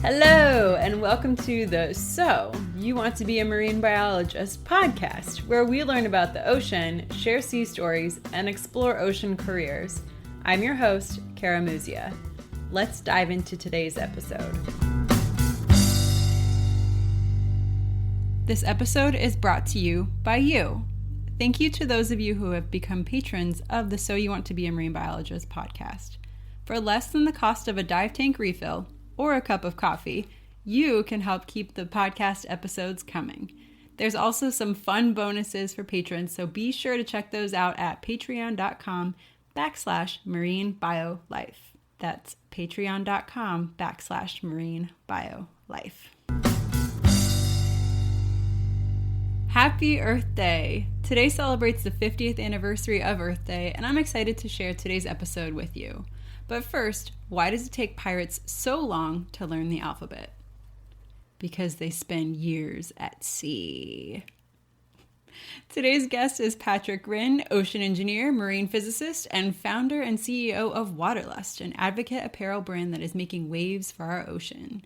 Hello, and welcome to the So You Want to Be a Marine Biologist podcast, where we learn about the ocean, share sea stories, and explore ocean careers. I'm your host, Kara Muzia. Let's dive into today's episode. This episode is brought to you by you. Thank you to those of you who have become patrons of the So You Want to Be a Marine Biologist podcast. For less than the cost of a dive tank refill, or a cup of coffee, you can help keep the podcast episodes coming. There's also some fun bonuses for patrons, so be sure to check those out at patreon.com/marinebiolife. That's patreon.com/marinebiolife. Happy Earth Day! Today celebrates the 50th anniversary of Earth Day, and I'm excited to share today's episode with you. But first, why does it take pirates so long to learn the alphabet? Because they spend years at sea. Today's guest is Patrick Rynne, ocean engineer, marine physicist, and founder and CEO of Waterlust, an advocate apparel brand that is making waves for our ocean.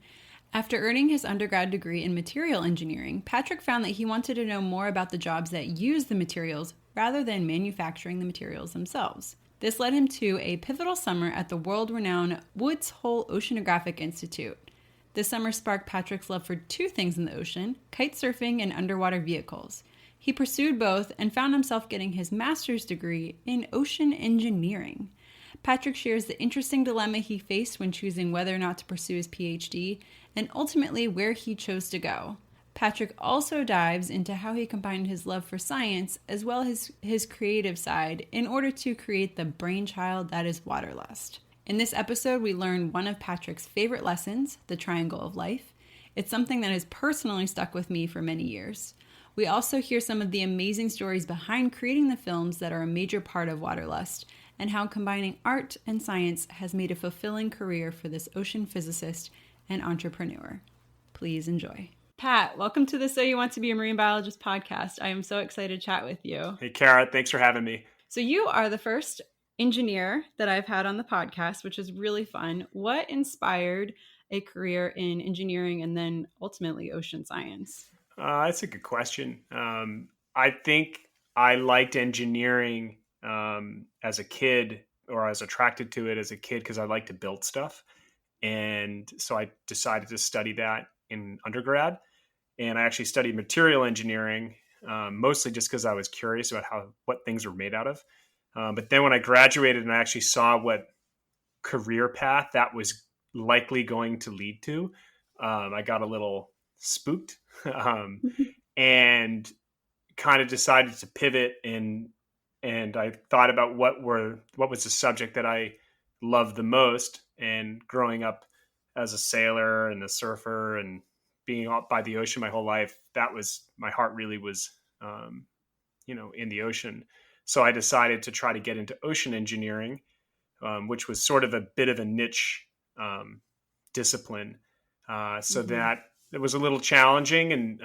After earning his undergrad degree in material engineering, Patrick found that he wanted to know more about the jobs that use the materials rather than manufacturing the materials themselves. This led him to a pivotal summer at the world-renowned Woods Hole Oceanographic Institute. This summer sparked Patrick's love for two things in the ocean: kite surfing and underwater vehicles. He pursued both and found himself getting his master's degree in ocean engineering. Patrick shares the interesting dilemma he faced when choosing whether or not to pursue his PhD, and ultimately where he chose to go. Patrick also dives into how he combined his love for science as well as his creative side in order to create the brainchild that is Waterlust. In this episode, we learn one of Patrick's favorite lessons, the triangle of life. It's something that has personally stuck with me for many years. We also hear some of the amazing stories behind creating the films that are a major part of Waterlust, and how combining art and science has made a fulfilling career for this ocean physicist and entrepreneur. Please enjoy. Pat, welcome to the So You Want to Be a Marine Biologist podcast. I am so excited to chat with you. Hey, Kara, thanks for having me. So you are the first engineer that I've had on the podcast, which is really fun. What inspired a career in engineering and then ultimately ocean science? That's a good question. I think I liked engineering as a kid, or I was attracted to it as a kid because I like to build stuff. And so I decided to study that in undergrad. And I actually studied material engineering, mostly just because I was curious about what things were made out of. But then when I graduated and I actually saw what career path that was likely going to lead to, I got a little spooked and kind of decided to pivot. And I thought about what was the subject that I loved the most. And growing up as a sailor and a surfer and being out by the ocean my whole life, that was, my heart really was, in the ocean. So I decided to try to get into ocean engineering, which was sort of a bit of a niche discipline. That it was a little challenging,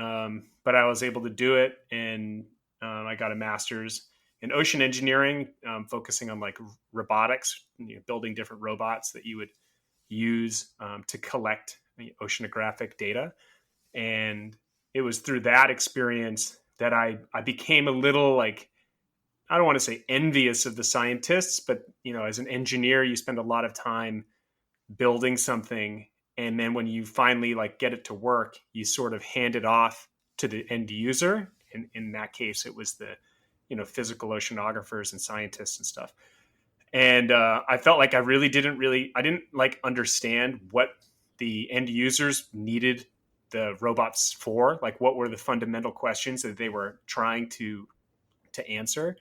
but I was able to do it. And I got a master's in ocean engineering, focusing on like robotics, building different robots that you would use to collect oceanographic data. And it was through that experience that I became a little, like, I don't want to say envious of the scientists, but as an engineer, you spend a lot of time building something, and then when you finally get it to work, you sort of hand it off to the end user. And in that case, it was the physical oceanographers and scientists and stuff. And I felt like I didn't understand what the end users needed the robots for, like what were the fundamental questions that they were trying to answer.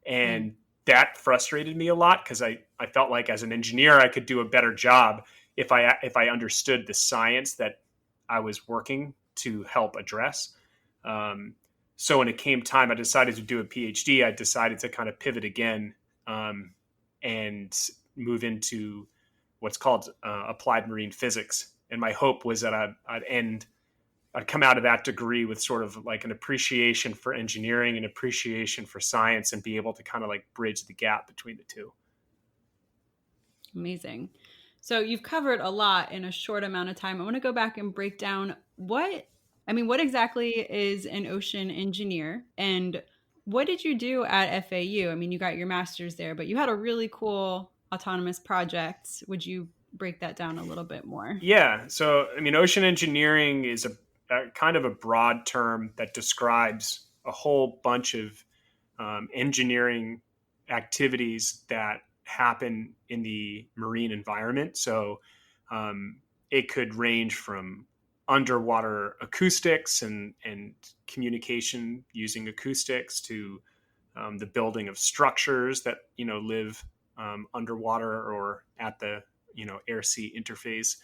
And that frustrated me a lot, because I felt like as an engineer, I could do a better job if I understood the science that I was working to help address. So when it came time, I decided to do a PhD. I decided to kind of pivot again and move into what's called applied marine physics. And my hope was that I'd come out of that degree with sort of like an appreciation for engineering and appreciation for science, and be able to kind of like bridge the gap between the two. Amazing. So you've covered a lot in a short amount of time. I want to go back and break down what exactly is an ocean engineer, and what did you do at FAU? I mean, you got your master's there, but you had a really cool autonomous project. Would you break that down a little bit more? Yeah. So, I mean, ocean engineering is a kind of a broad term that describes a whole bunch of engineering activities that happen in the marine environment. So, um, it could range from underwater acoustics and communication using acoustics to the building of structures that live underwater or at the air sea interface.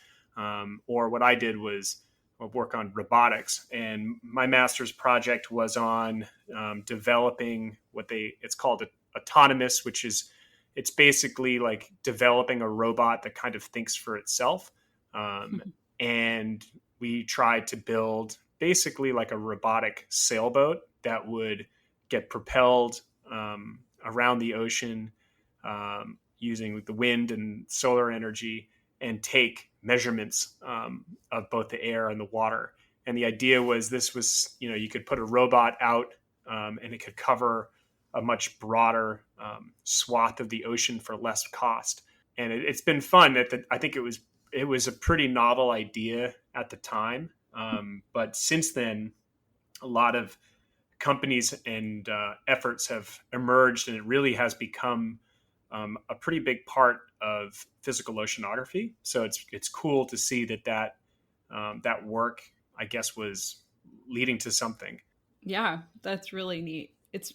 Or what I did was work on robotics, and my master's project was on developing it's called autonomous, which is it's basically like developing a robot that kind of thinks for itself. And we tried to build basically like a robotic sailboat that would get propelled around the ocean using the wind and solar energy and take measurements of both the air and the water. And the idea was you could put a robot out and it could cover a much broader swath of the ocean for less cost. And it's been fun. I think it was a pretty novel idea at the time. But since then, a lot of companies and efforts have emerged, and it really has become a pretty big part of physical oceanography. So it's cool to see that work, I guess, was leading to something. Yeah, that's really neat. It's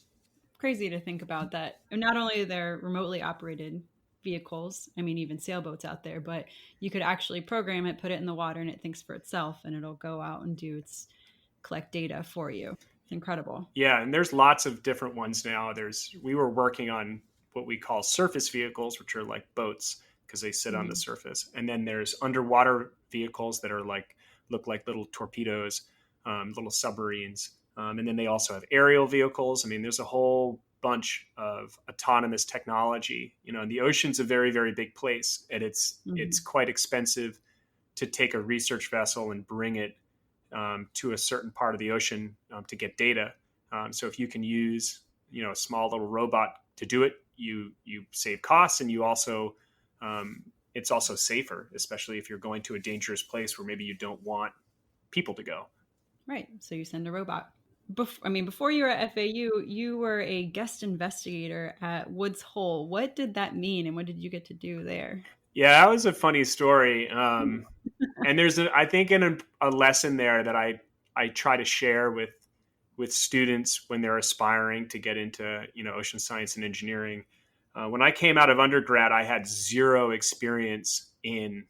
crazy to think about that. And not only they're remotely operated vehicles, I mean, even sailboats out there, but you could actually program it, put it in the water, and it thinks for itself, and it'll go out and collect data for you. It's incredible. Yeah, and there's lots of different ones now. We were working on what we call surface vehicles, which are like boats because they sit on the surface. And then there's underwater vehicles that are look like little torpedoes, little submarines. And then they also have aerial vehicles. I mean, there's a whole bunch of autonomous technology. And the ocean's a very, very big place, and it's quite expensive to take a research vessel and bring it to a certain part of the ocean to get data. So if you can use a small little robot to do it, you save costs, and you also it's also safer, especially if you're going to a dangerous place where maybe you don't want people to go. Right. So you send a robot. Before you were at FAU, you were a guest investigator at Woods Hole. What did that mean, and what did you get to do there? Yeah, that was a funny story. And there's I think a lesson there that I try to share with students when they're aspiring to get into ocean science and engineering. When I came out of undergrad, I had zero experience in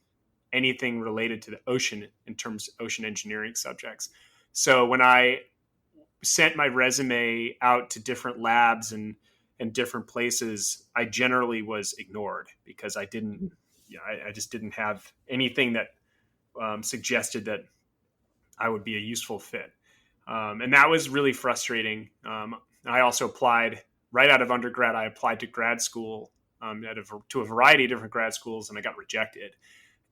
anything related to the ocean in terms of ocean engineering subjects. So when I sent my resume out to different labs and different places, I generally was ignored because I just didn't have anything that suggested that I would be a useful fit. And that was really frustrating. I also applied right out of undergrad. I applied to grad school to a variety of different grad schools, and I got rejected.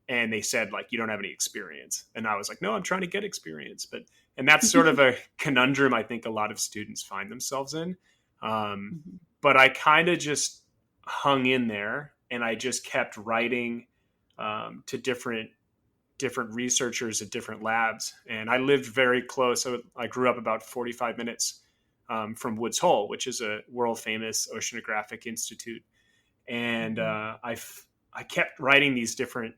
And they said, you don't have any experience. And I was like, no, I'm trying to get experience. And that's sort of a conundrum I think a lot of students find themselves in. But I kind of just hung in there, and I just kept writing to different researchers at different labs. And I lived very close. So I grew up about 45 minutes from Woods Hole, which is a world famous oceanographic institute. And I kept writing these different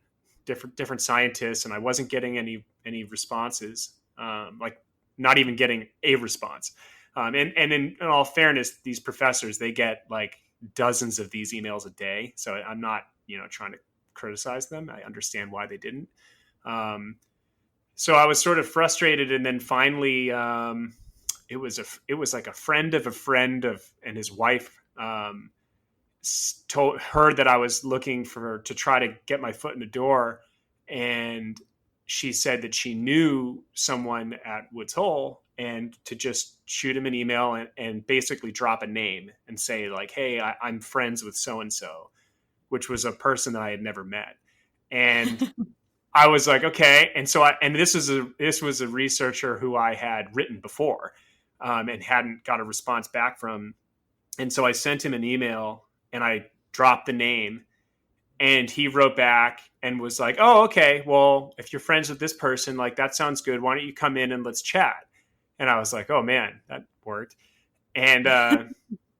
scientists, and I wasn't getting any responses, not even getting a response. And in all fairness, these professors, they get dozens of these emails a day. So I'm not, trying to criticize them. I understand why they didn't. So I was sort of frustrated, and then finally, it was like a friend of a friend and his wife heard that I was looking to try to get my foot in the door, and she said that she knew someone at Woods Hole, and to just shoot him an email and basically drop a name and say hey, I'm friends with so and so, which was a person that I had never met. And I was like, okay. And so this was a researcher who I had written before, and hadn't got a response back from. And so I sent him an email and I dropped the name, and he wrote back and was like, oh, okay, well, if you're friends with this person, like, that sounds good. Why don't you come in and let's chat? And I was like, oh man, that worked. And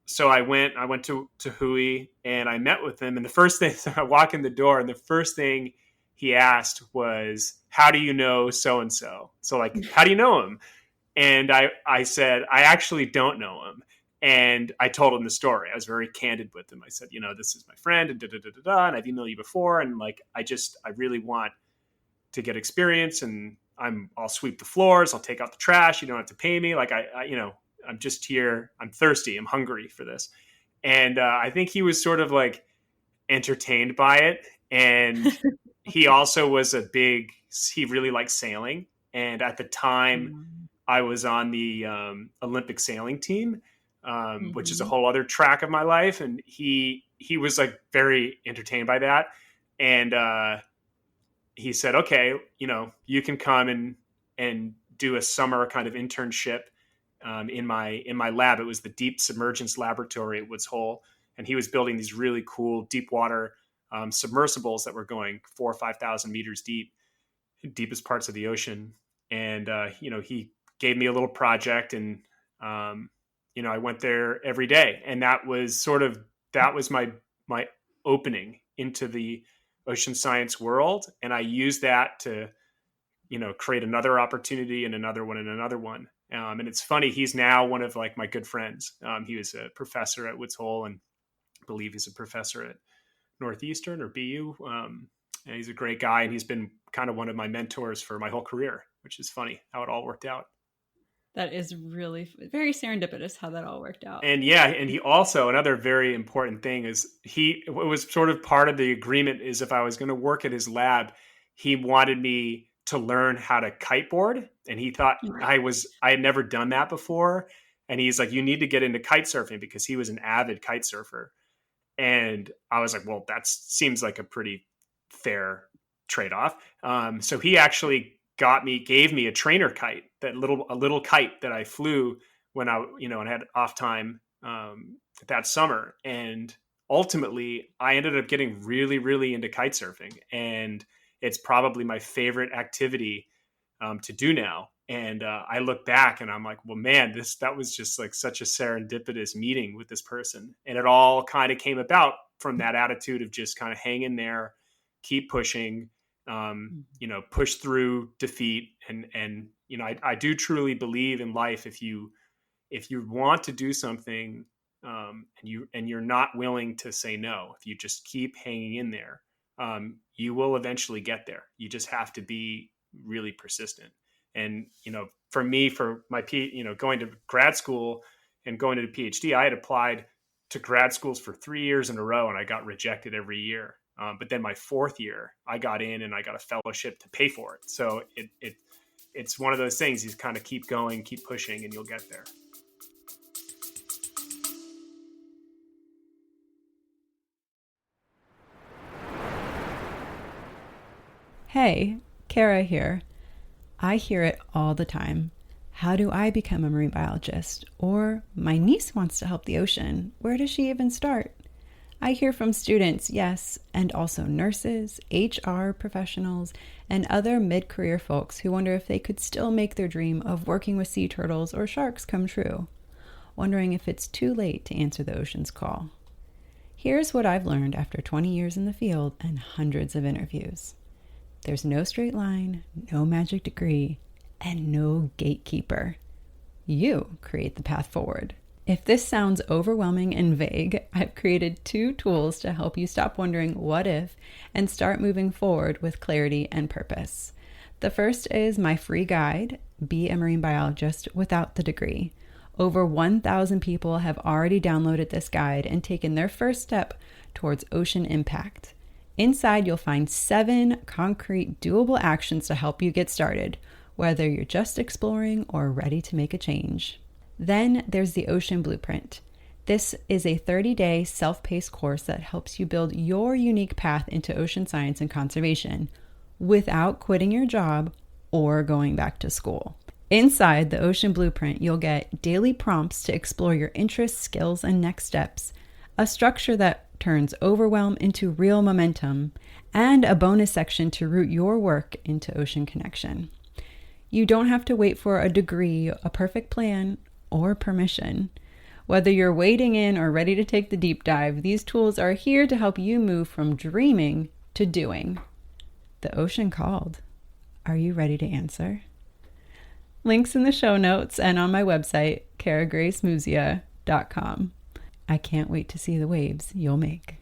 so I went to Hui and I met with him. And the first thing, so I walk in the door, and the first thing he asked was, how do you know so-and-so? So, like, how do you know him? And I said, I actually don't know him. And I told him the story. I was very candid with him. I said, this is my friend, and and I've emailed you before, and like, I really want to get experience, and I'll sweep the floors, I'll take out the trash. You don't have to pay me. Like, I'm just here. I'm thirsty. I'm hungry for this. And I think he was sort of like entertained by it. And he also was he really liked sailing. And at the time, I was on the Olympic sailing team, which is a whole other track of my life. And he was like very entertained by that. And he said, okay, you can come and do a summer kind of internship in my lab. It was the Deep Submergence Laboratory at Woods Hole. And he was building these really cool deep water submersibles that were going 4,000 or 5,000 meters deep, deepest parts of the ocean. And, he gave me a little project, and, I went there every day. And that was my opening into the ocean science world. And I used that to, create another opportunity and another one and another one. And it's funny, he's now one of like my good friends. He was a professor at Woods Hole, and I believe he's a professor at Northeastern or BU. And he's a great guy, and he's been kind of one of my mentors for my whole career, which is funny how it all worked out. That is really very serendipitous how that all worked out. And yeah, and he also, another very important thing is it was sort of part of the agreement is if I was going to work at his lab, he wanted me to learn how to kiteboard. And he thought I had never done that before. And he's like, you need to get into kite surfing, because he was an avid kite surfer. And I was like, well, that seems like a pretty fair trade-off. So he actually gave me a trainer kite, a little kite that I flew when I had off time that summer. And ultimately I ended up getting really, really into kite surfing, and it's probably my favorite activity to do now. And I look back and I'm like, well, man, that was just like such a serendipitous meeting with this person. And it all kind of came about from that attitude of just kind of hang in there, keep pushing, push through defeat. And I do truly believe in life, if you want to do something, and you're not willing to say no, if you just keep hanging in there, you will eventually get there. You just have to be really persistent. And, for me, for my going to grad school and going to the PhD, I had applied to grad schools for 3 years in a row, and I got rejected every year. But then my fourth year, I got in and I got a fellowship to pay for it. So it's one of those things. You kind of keep going, keep pushing, and you'll get there. Hey, Kara here. I hear it all the time. How do I become a marine biologist? Or my niece wants to help the ocean. Where does she even start? I hear from students, yes, and also nurses, HR professionals, and other mid-career folks who wonder if they could still make their dream of working with sea turtles or sharks come true, wondering if it's too late to answer the ocean's call. Here's what I've learned after 20 years in the field and hundreds of interviews. There's no straight line, no magic degree, and no gatekeeper. You create the path forward. If this sounds overwhelming and vague, I've created 2 tools to help you stop wondering what if and start moving forward with clarity and purpose. The first is my free guide, Be a Marine Biologist Without the Degree. Over 1,000 people have already downloaded this guide and taken their first step towards ocean impact. Inside, you'll find 7 concrete, doable actions to help you get started, whether you're just exploring or ready to make a change. Then there's the Ocean Blueprint. This is a 30-day self-paced course that helps you build your unique path into ocean science and conservation without quitting your job or going back to school. Inside the Ocean Blueprint, you'll get daily prompts to explore your interests, skills, and next steps, a structure that turns overwhelm into real momentum, and a bonus section to root your work into ocean connection. You don't have to wait for a degree, a perfect plan, or permission. Whether you're wading in or ready to take the deep dive, these tools are here to help you move from dreaming to doing. The ocean called. Are you ready to answer? Links in the show notes and on my website, karagracemuzia.com. I can't wait to see the waves you'll make.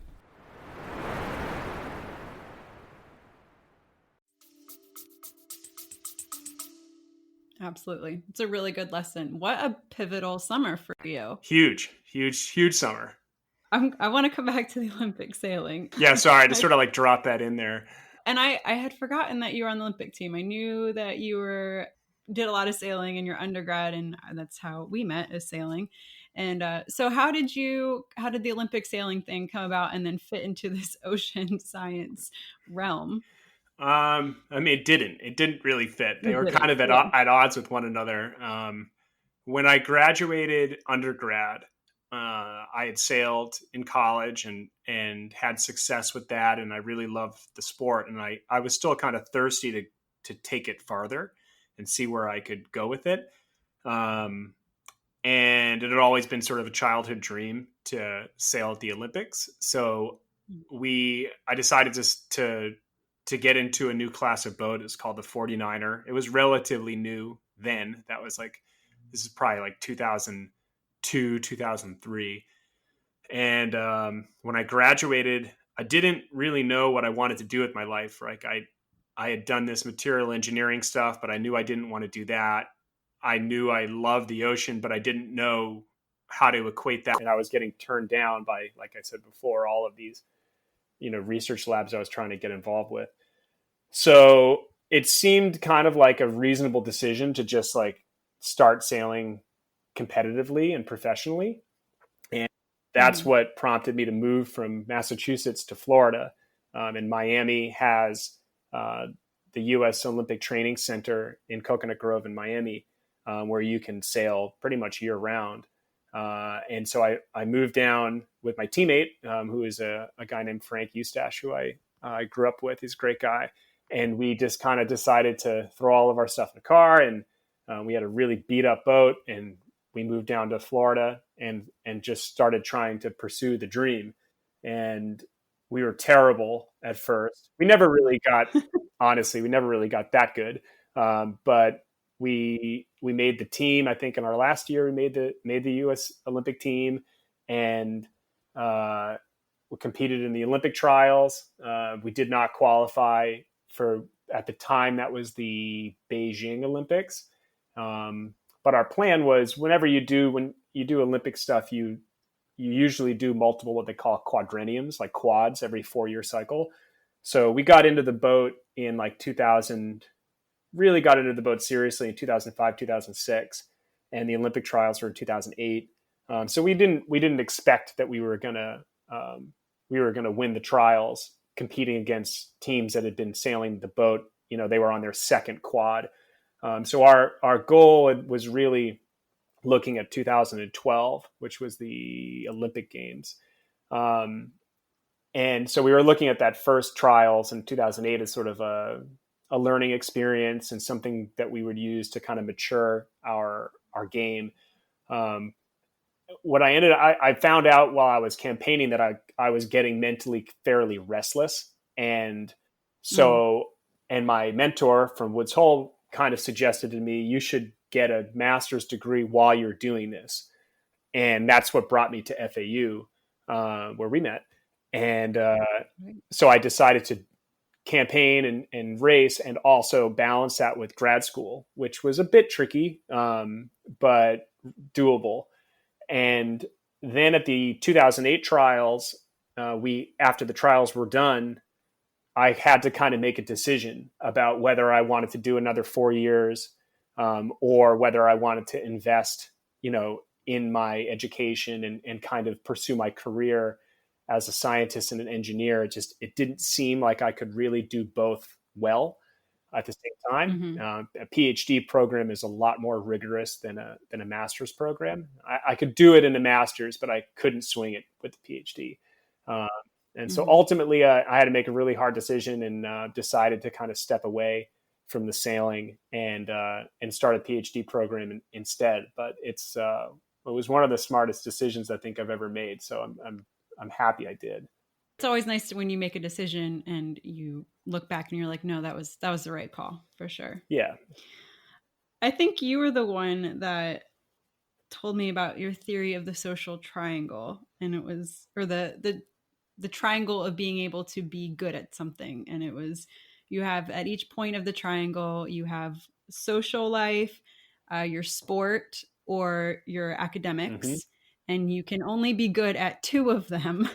Absolutely. It's a really good lesson. What a pivotal summer for you. Huge summer. I want to come back to the Olympic sailing. Yeah, sorry, to sort of like drop that in there. And I had forgotten that you were on the Olympic team. I knew that you did a lot of sailing in your undergrad, and that's how we met, is sailing. And so how did the Olympic sailing thing come about and then fit into this ocean science realm? I mean, it didn't really fit. They were kind of at odds with one another. When I graduated undergrad, I had sailed in college and had success with that. And I really loved the sport. And I was still kind of thirsty to take it farther and see where I could go with it. And it had always been sort of a childhood dream to sail at the Olympics. So I decided to get into a new class of boat. It's called the 49er. It was relatively new then. This is probably like 2002, 2003. And when I graduated, I didn't really know what I wanted to do with my life. Like I had done this material engineering stuff, but I knew I didn't want to do that. I knew I loved the ocean, but I didn't know how to equate that. And I was getting turned down by, like I said before, all of these, research labs I was trying to get involved with. So it seemed kind of like a reasonable decision to just like start sailing competitively and professionally. And that's what prompted me to move from Massachusetts to Florida. And Miami has the U.S. Olympic Training Center in Coconut Grove in Miami, where you can sail pretty much year round. And so I moved down with my teammate, who is a guy named Frank Eustache, who I grew up with. He's a great guy. And we just kind of decided to throw all of our stuff in the car. And we had a really beat up boat. And we moved down to Florida and just started trying to pursue the dream. And we were terrible at first. We never really got that good. But we made the team. I think in our last year, we made the U.S. Olympic team, and we competed in the Olympic trials. We did not qualify for, at the time, that was the Beijing Olympics. But our plan was, when you do Olympic stuff, you usually do multiple, what they call quadrenniums, like quads, every 4-year cycle. So we got into the boat in like 2000. Really got into the boat seriously in 2005, 2006, and the Olympic trials were in 2008. So we didn't expect that we were gonna win the trials, competing against teams that had been sailing the boat. They were on their second quad. So our goal was really looking at 2012, which was the Olympic Games. And so we were looking at that first trials in 2008 as sort of a learning experience and something that we would use to kind of mature our game. I found out while I was campaigning that I was getting mentally fairly restless. And so, and my mentor from Woods Hole kind of suggested to me, you should get a master's degree while you're doing this. And that's what brought me to FAU, where we met. And so I decided to campaign and race and also balance that with grad school, which was a bit tricky, but doable. And then at the 2008 trials, after the trials were done, I had to kind of make a decision about whether I wanted to do another 4 years, or whether I wanted to invest, in my education and kind of pursue my career as a scientist and an engineer. It didn't seem like I could really do both well at the same time. Mm-hmm. A PhD program is a lot more rigorous than a master's program. I could do it in a master's, but I couldn't swing it with the PhD. And so Mm-hmm. ultimately, I had to make a really hard decision and decided to kind of step away from the sailing and start a PhD program instead. But it was one of the smartest decisions I think I've ever made. So I'm happy I did. It's always nice when you make a decision and you look back and you're like, no, that was the right call for sure. Yeah. I think you were the one that told me about your theory of the social triangle, and it was, or the triangle of being able to be good at something. And it was, you have at each point of the triangle, you have social life, your sport, or your academics, Mm-hmm. and you can only be good at two of them.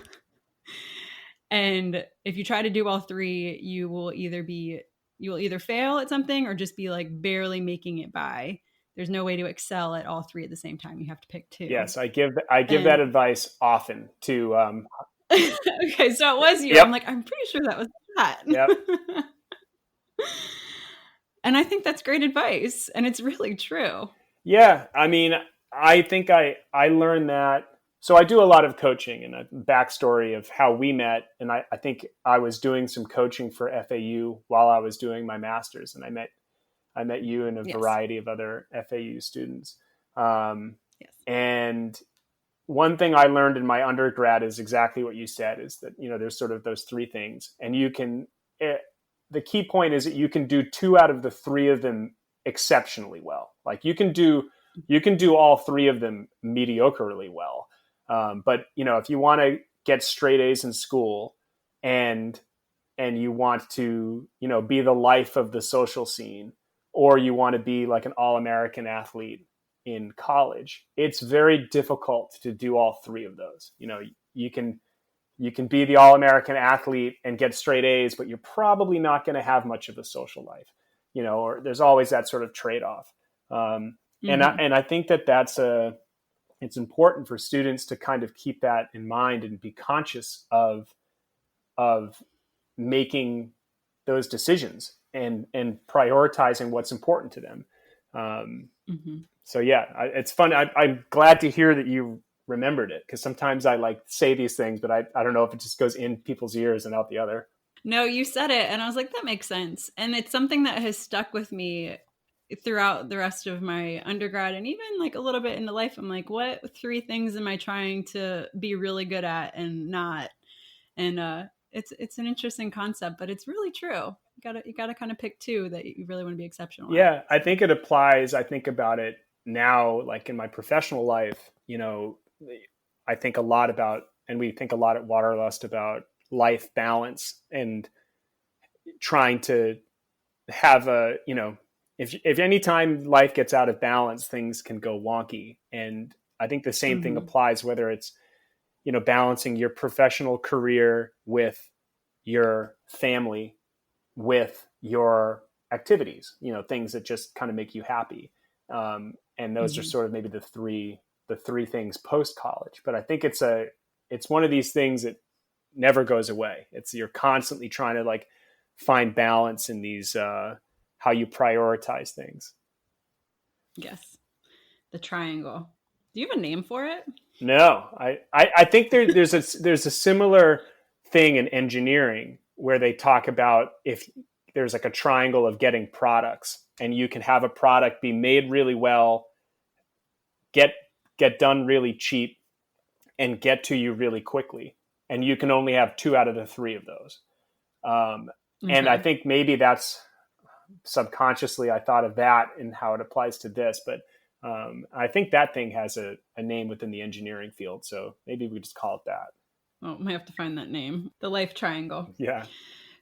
And if you try to do all three, you will either fail at something or just be like barely making it by. There's no way to excel at all three at the same time. You have to pick two. Yes, I give that advice often to. Okay, so it was you. Yep. I'm like, I'm pretty sure that was that. Yep. And I think that's great advice, and it's really true. Yeah, I mean, I think I learned that. So I do a lot of coaching, and a backstory of how we met. And I think I was doing some coaching for FAU while I was doing my master's, and I met you and a variety of other FAU students. Yes. And one thing I learned in my undergrad is exactly what you said, is that, there's sort of those three things, and the key point is that you can do two out of the three of them exceptionally well. Like you can do all three of them mediocrely well. But if you want to get straight A's in school and you want to, be the life of the social scene, or you want to be like an all-American athlete in college, it's very difficult to do all three of those. You can be the all-American athlete and get straight A's, but you're probably not going to have much of a social life, or there's always that sort of trade-off. And I think it's important for students to kind of keep that in mind and be conscious of making those decisions and prioritizing what's important to them. So yeah, it's fun. I'm glad to hear that you remembered it, because sometimes I like say these things, but I don't know if it just goes in people's ears and out the other. No, you said it, and I was like, that makes sense. And it's something that has stuck with me throughout the rest of my undergrad and even like a little bit into life. I'm like, what three things am I trying to be really good at and not? And it's an interesting concept, but it's really true. You gotta kind of pick two that you really want to be exceptional at. Yeah, I think it applies. I think about it now, like in my professional life, I think a lot about, and we think a lot at Waterlust about life balance and trying to have if any time life gets out of balance, things can go wonky. And I think the same thing applies, whether it's, balancing your professional career with your family, with your activities, things that just kind of make you happy. And those are sort of maybe the three things post college. But I think it's one of these things that never goes away. You're constantly trying to like find balance in these, how you prioritize things. Yes. The triangle. Do you have a name for it? No, I think there's a similar thing in engineering where they talk about if there's like a triangle of getting products, and you can have a product be made really well, get done really cheap, and get to you really quickly. And you can only have two out of the three of those. And I think maybe that's subconsciously I thought of that and how it applies to this, but I think that thing has a name within the engineering field. So maybe we just call it that. Oh, I have to find that name. The life triangle. Yeah.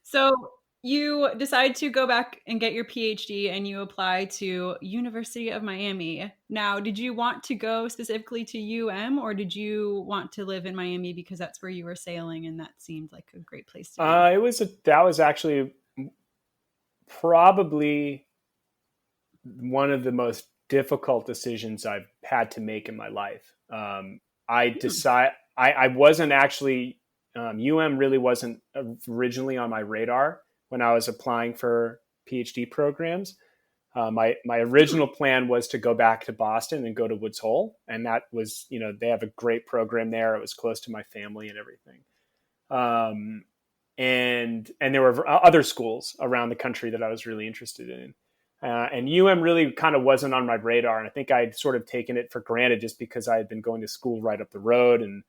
So you decide to go back and get your PhD, and you apply to University of Miami. Now, did you want to go specifically to UM, or did you want to live in Miami because that's where you were sailing and that seemed like a great place to be? That was actually probably one of the most difficult decisions I've had to make in my life. I wasn't actually, really wasn't originally on my radar when I was applying for PhD programs. My original plan was to go back to Boston and go to Woods Hole, and that was, they have a great program there. It was close to my family and everything. Um, and there were other schools around the country that I was really interested in. And really kind of wasn't on my radar. And I think I'd sort of taken it for granted just because I had been going to school right up the road and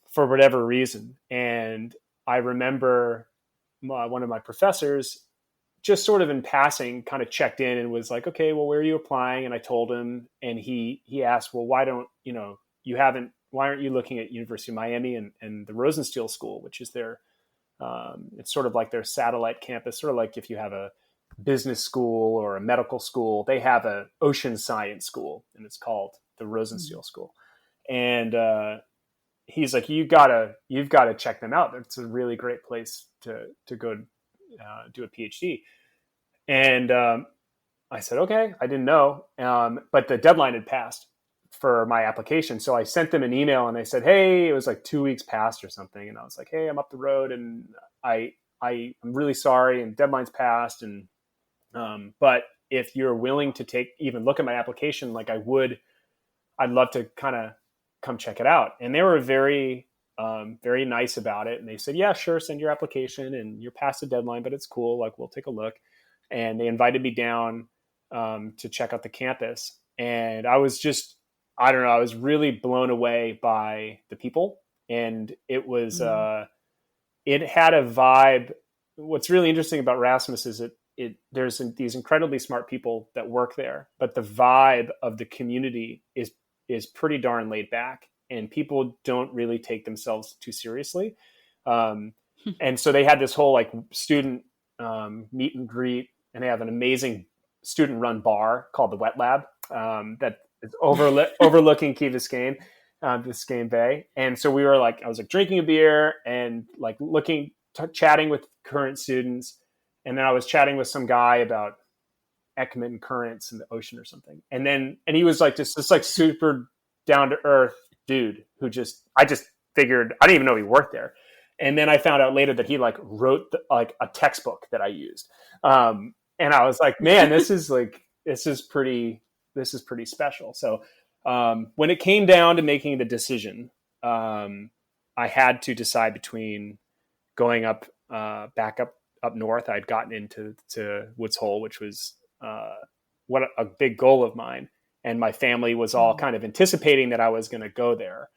for whatever reason. And I remember one of my professors just sort of in passing kind of checked in and was like, okay, well, where are you applying? And I told him, and he asked, well, why aren't you looking at University of Miami and the Rosenstiel School, which is their, it's sort of like their satellite campus, sort of like if you have a business school or a medical school, they have a ocean science school, and it's called the Rosenstiel School. And he's like, you've got to check them out. It's a really great place to go do a PhD. And I said, okay, I didn't know. But the deadline had passed for my application. So I sent them an email and I said, hey, it was like 2 weeks past or something. And I was like, hey, I'm up the road and I'm really sorry. And deadline's passed. And, but if you're willing to even look at my application, like I'd love to kind of come check it out. And they were very nice about it. And they said, yeah, sure, send your application and you're past the deadline, but it's cool. Like, we'll take a look. And they invited me down to check out the campus. And I was just, I don't know, I was really blown away by the people. And it was, it had a vibe. What's really interesting about Rasmus is there's these incredibly smart people that work there, but the vibe of the community is pretty darn laid back, and people don't really take themselves too seriously. And so they had this whole like student meet and greet, and they have an amazing student run bar called the Wet Lab that is overlooking Key Biscayne, Biscayne Bay. And so I was like drinking a beer and like chatting with current students. And then I was chatting with some guy about Ekman currents in the ocean or something. And he was like this like super down to earth dude who I just figured, I didn't even know he worked there. And then I found out later that he like wrote like a textbook that I used. And I was like, man, this is pretty special. So when it came down to making the decision, I had to decide between going back up north. I'd gotten into Woods Hole, which was what a big goal of mine. And my family was all kind of anticipating that I was going to go there.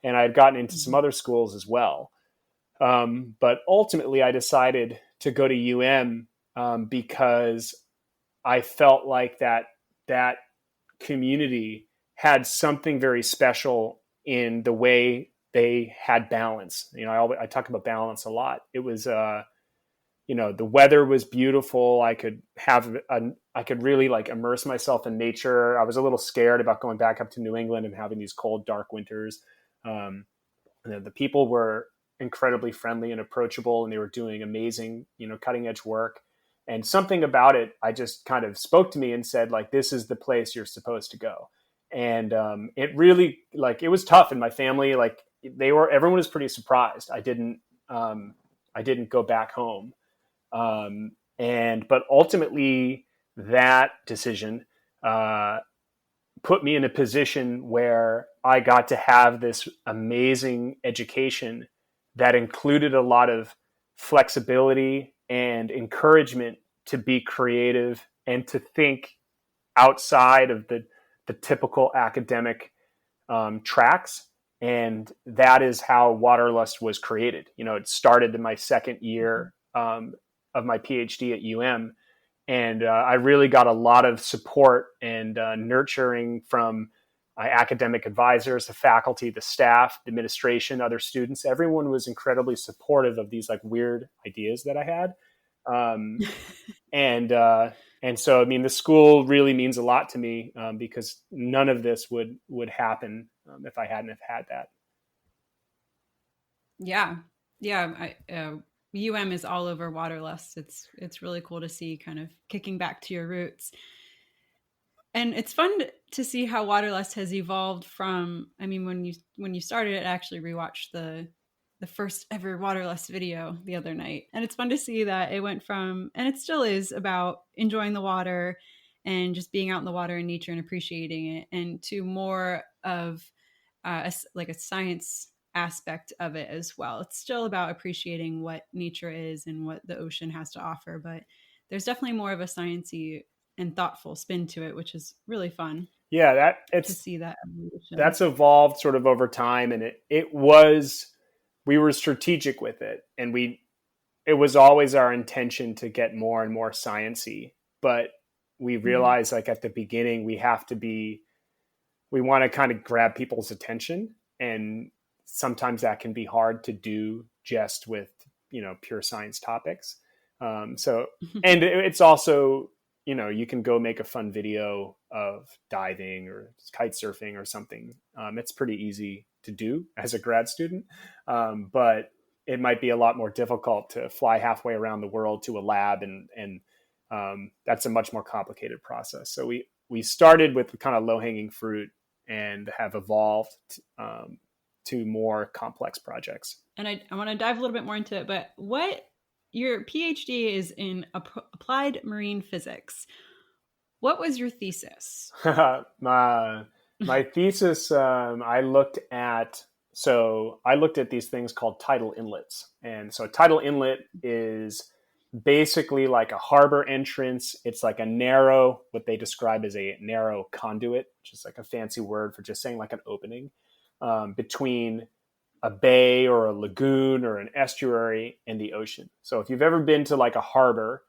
And I had gotten into some other schools as well. But ultimately, I decided to go to because I felt like that community had something very special in the way they had balance. I talk about balance a lot. It was, the weather was beautiful. I could really like immerse myself in nature. I was a little scared about going back up to New England and having these cold, dark winters. The people were incredibly friendly and approachable, and they were doing amazing, cutting edge work. And something about it, I just kind of spoke to me and said, like, this is the place you're supposed to go. And it really, like, it was tough. And my family, like, everyone was pretty surprised. I didn't go back home. But ultimately that decision put me in a position where I got to have this amazing education that included a lot of flexibility and encouragement to be creative and to think outside of the typical academic tracks. And that is how Waterlust was created. It started in my second year of my PhD at and I really got a lot of support and nurturing from my academic advisors, the faculty, the staff, the administration, other students. Everyone was incredibly supportive of these like weird ideas that I had. And so, I mean, the school really means a lot to me because none of this would happen if I hadn't have had that. Yeah. Is all over Waterlust. It's really cool to see, kind of kicking back to your roots. And it's fun to see how Waterlust has evolved from. I mean, when you started it, I actually rewatched the first ever Waterlust video the other night, and it's fun to see that it went from, and it still is, about enjoying the water and just being out in the water and nature and appreciating it, and to more of like a science aspect of it as well. It's still about appreciating what nature is and what the ocean has to offer, but there's definitely more of a sciencey and thoughtful spin to it, which is really fun Yeah, to see that evolution. that's evolved sort of over time, and it was, we were strategic with it, and it was always our intention to get more and more sciencey, but we realized like at the beginning we want to kind of grab people's attention, and sometimes that can be hard to do just with pure science topics. So and it's also, you can go make a fun video of diving or kite surfing or something. It's pretty easy to do as a grad student, but it might be a lot more difficult to fly halfway around the world to a lab, and that's a much more complicated process. So we started with the kind of low hanging fruit and have evolved to more complex projects. And I want to dive a little bit more into it, but what your PhD is in applied marine physics. What was your thesis? my thesis, I looked at these things called tidal inlets. And so a tidal inlet is basically like a harbor entrance. It's like what they describe as a narrow conduit, which is like a fancy word for just saying like an opening between a bay or a lagoon or an estuary and the ocean. So if you've ever been to like a harbor,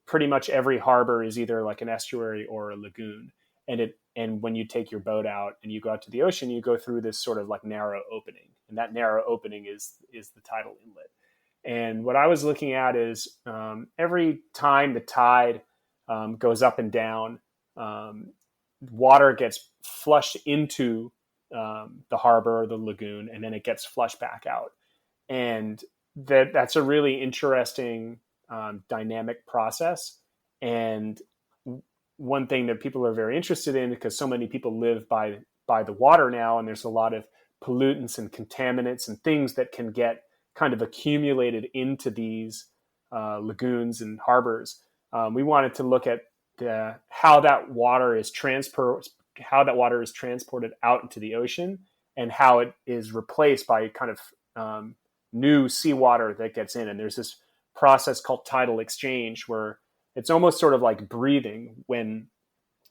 pretty much every harbor is either like an estuary or a lagoon. And when you take your boat out and you go out to the ocean, you go through this sort of like narrow opening, and that narrow opening is the tidal inlet. And what I was looking at is every time the tide goes up and down, water gets flushed into the harbor or the lagoon, and then it gets flushed back out. And that's a really interesting dynamic process. And one thing that people are very interested in, because so many people live by the water now, and there's a lot of pollutants and contaminants and things that can get kind of accumulated into these lagoons and harbors. We wanted to look at how that water is transported out into the ocean, and how it is replaced by kind of new seawater that gets in. And there's this process called tidal exchange, where it's almost sort of like breathing. When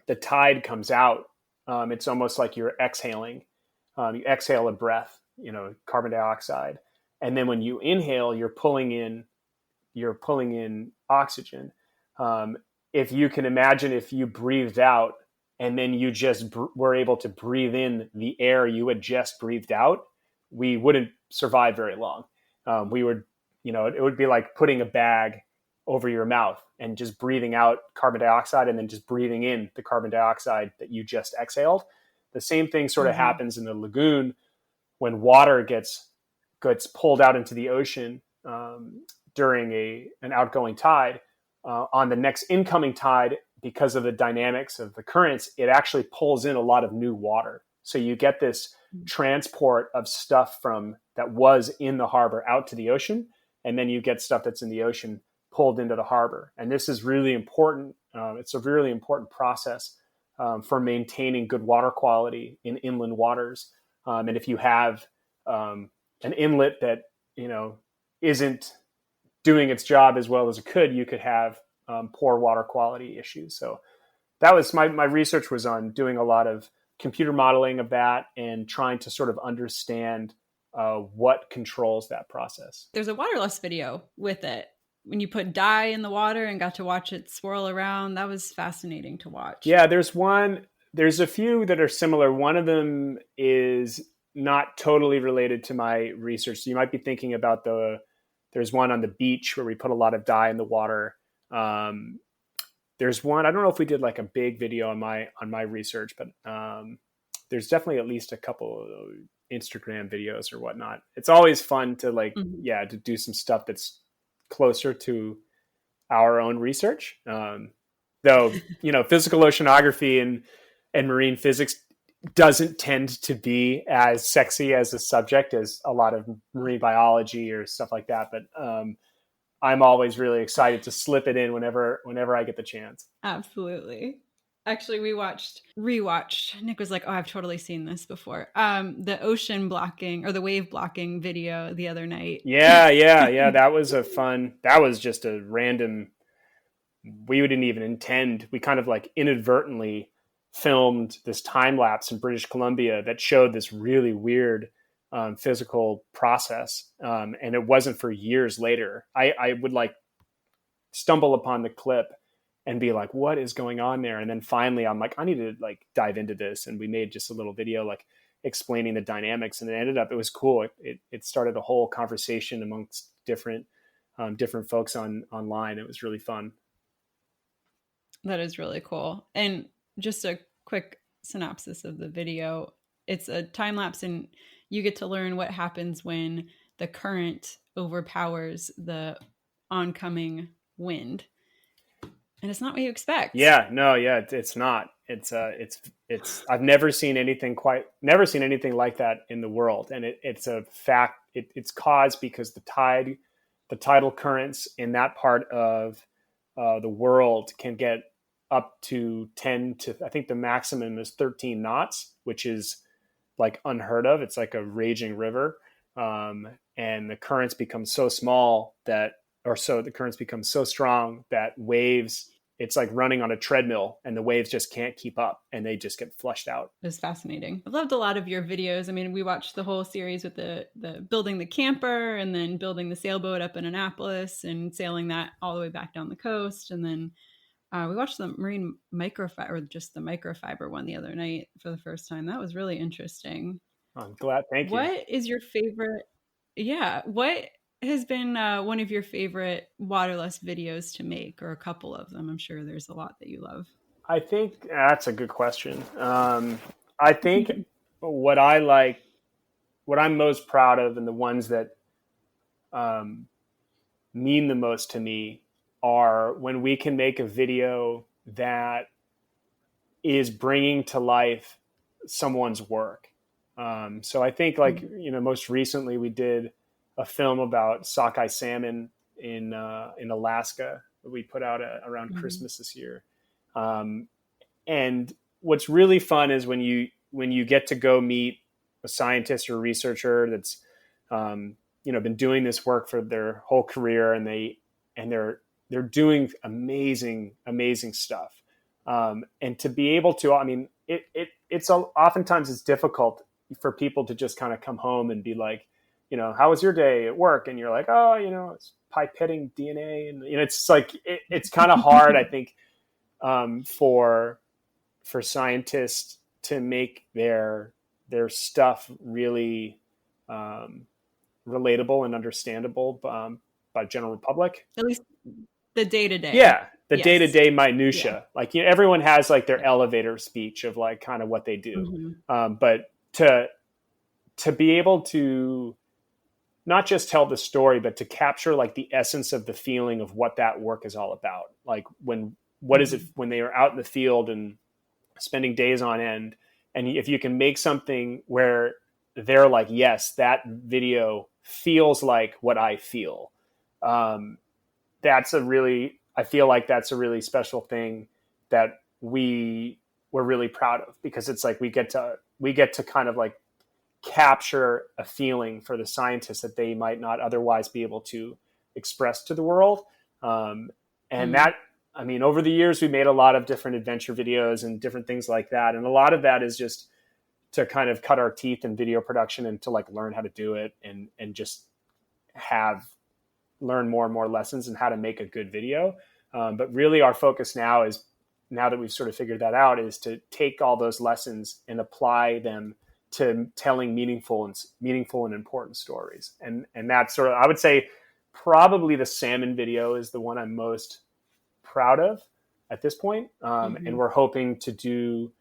the tide comes out, it's almost like you're exhaling. You exhale a breath, carbon dioxide. And then when you inhale, you're pulling in oxygen. If you can imagine, if you breathed out and then you just were able to breathe in the air you had just breathed out, we wouldn't survive very long. We would, it would be like putting a bag over your mouth and just breathing out carbon dioxide and then just breathing in the carbon dioxide that you just exhaled. The same thing sort of happens in the lagoon when water gets pulled out into the ocean during an outgoing tide. On the next incoming tide, because of the dynamics of the currents, it actually pulls in a lot of new water. So you get this transport of stuff from that was in the harbor out to the ocean, and then you get stuff that's in the ocean pulled into the harbor. And this is really important. It's a really important process for maintaining good water quality in inland waters. And if you have an inlet that isn't doing its job as well as it could, you could have poor water quality issues. So that was my research was on doing a lot of computer modeling of that and trying to sort of understand what controls that process. There's a Waterlust video with it when you put dye in the water and got to watch it swirl around. That was fascinating to watch. Yeah, there's a few that are similar. One of them is not totally related to my research. So you might be thinking about there's one on the beach where we put a lot of dye in the water. There's one, I don't know if we did like a big video on my research, but there's definitely at least a couple of Instagram videos or whatnot. It's always fun to to do some stuff that's closer to our own research. though, physical oceanography and marine physics doesn't tend to be as sexy as a subject as a lot of marine biology or stuff like that. But I'm always really excited to slip it in whenever I get the chance. Absolutely. Actually, we rewatched. Nick was like, "Oh, I've totally seen this before." The ocean blocking or the wave blocking video the other night. Yeah. That was just a random, we didn't even intend. We kind of like inadvertently filmed this time lapse in British Columbia that showed this really weird physical process. And it wasn't for years later. I would like stumble upon the clip and be like, what is going on there? And then finally I'm like, I need to like dive into this. And we made just a little video, like explaining the dynamics, and it was cool. It started a whole conversation amongst different folks online. It was really fun. That is really cool. And just a quick synopsis of the video. It's a time lapse, and you get to learn what happens when the current overpowers the oncoming wind. And it's not what you expect. Yeah, no, yeah, it's not. It's I've never seen anything like that in the world. And it's a fact. It's caused because the tidal currents in that part of the world can get up to 10 to, I think the maximum is 13 knots, which is like unheard of. It's like a raging river. And the currents become so small the currents become so strong that waves, it's like running on a treadmill, and the waves just can't keep up and they just get flushed out. It was fascinating. I've loved a lot of your videos. I mean, we watched the whole series with the building the camper, and then building the sailboat up in Annapolis and sailing that all the way back down the coast. And then we watched the marine microfiber, or just the microfiber one, the other night for the first time. That was really interesting. I'm glad. Thank you. What is your favorite? Yeah. What has been one of your favorite Waterlust videos to make, or a couple of them? I'm sure there's a lot that you love. I think that's a good question. I think what I'm most proud of, and the ones that mean the most to me, are when we can make a video that is bringing to life someone's work. So I think, like, most recently we did a film about sockeye salmon in Alaska that we put out around Christmas this year. And what's really fun is when you get to go meet a scientist or a researcher that's been doing this work for their whole career, and they're doing amazing stuff. And to be able to, I mean, it's oftentimes it's difficult for people to just kind of come home and be like, how was your day at work? And you're like, oh, it's pipetting DNA. And, it's like, it's kind of hard, I think, for scientists to make their stuff really relatable and understandable by general public. At least the day-to-day. Yeah. The day-to-day minutia. Yeah. Like, everyone has like their elevator speech of like kind of what they do. But to be able to not just tell the story, but to capture like the essence of the feeling of what that work is all about. Like what is it when they are out in the field and spending days on end? And if you can make something where they're like, yes, that video feels like what I feel. I feel like that's a really special thing that we're really proud of, because it's like we get to kind of like capture a feeling for the scientists that they might not otherwise be able to express to the world. That, I mean, over the years, we made a lot of different adventure videos and different things like that. And a lot of that is just to kind of cut our teeth in video production and to like learn how to do it and just learn more and more lessons in how to make a good video. But really our focus now that we've sort of figured that out, is to take all those lessons and apply them to telling meaningful and important stories. And that's sort of, I would say probably the salmon video is the one I'm most proud of at this point. And we're hoping to do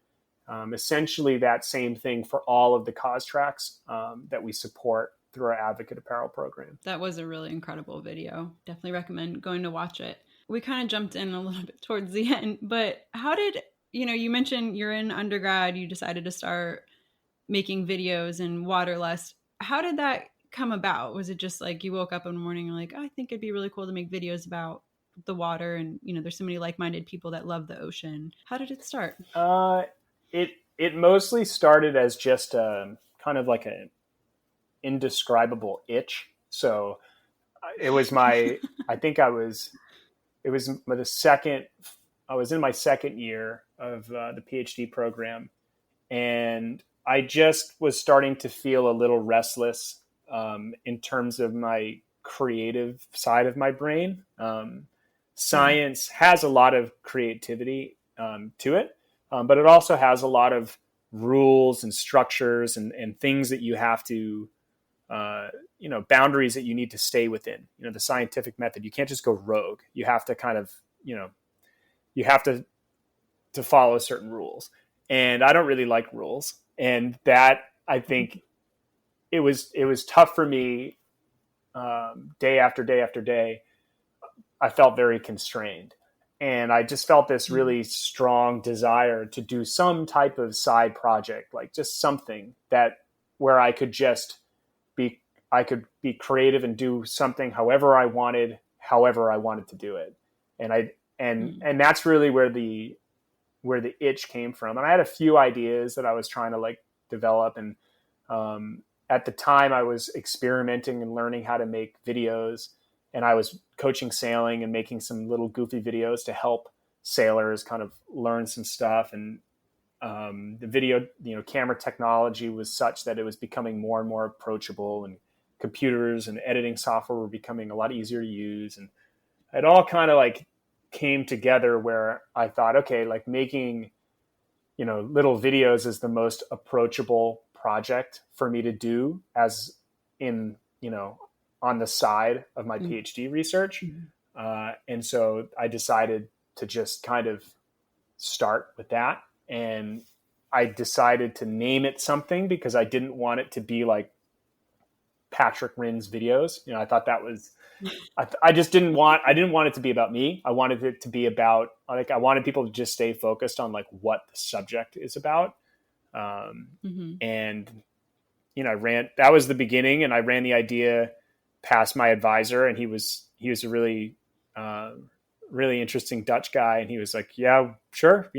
essentially that same thing for all of the cause tracks that we support through our Advocate Apparel program. That was a really incredible video. Definitely recommend going to watch it. we kind of jumped in a little bit towards the end, but how did, you mentioned you're in undergrad, you decided to start making videos and Waterlust. How did that come about? Was it just like you woke up in the morning and like, oh, I think it'd be really cool to make videos about the water, and there's so many like-minded people that love the ocean. How did it start? It mostly started as just kind of like an indescribable itch. So it was I think it was the second, I was in my second year of the PhD program, and I just was starting to feel a little restless in terms of my creative side of my brain. Science has a lot of creativity to it, but it also has a lot of rules and structures and things that you have to, boundaries that you need to stay within. The scientific method, you can't just go rogue. You have to kind of, you have to follow certain rules. And I don't really like rules. And that, I think it was tough for me day after day after day. I felt very constrained. And I just felt this really strong desire to do some type of side project, like just something that where I could just I could be creative and do something however I wanted to do it. And that's really where the itch came from. And I had a few ideas that I was trying to like develop. And at the time I was experimenting and learning how to make videos, and I was coaching sailing and making some little goofy videos to help sailors kind of learn some stuff. And the video, camera technology was such that it was becoming more and more approachable, and computers and editing software were becoming a lot easier to use. And it all kind of like came together where I thought, okay, like making, little videos is the most approachable project for me to do as in, on the side of my PhD research. And so I decided to just kind of start with that. And I decided to name it something because I didn't want it to be like Patrick Rynne's videos. I thought that was, I didn't want it to be about me. I wanted it to be about, like, I wanted people to just stay focused on like what the subject is about. And, that was the beginning, and I ran the idea past my advisor, and he was a really, really interesting Dutch guy. And he was like, yeah, sure.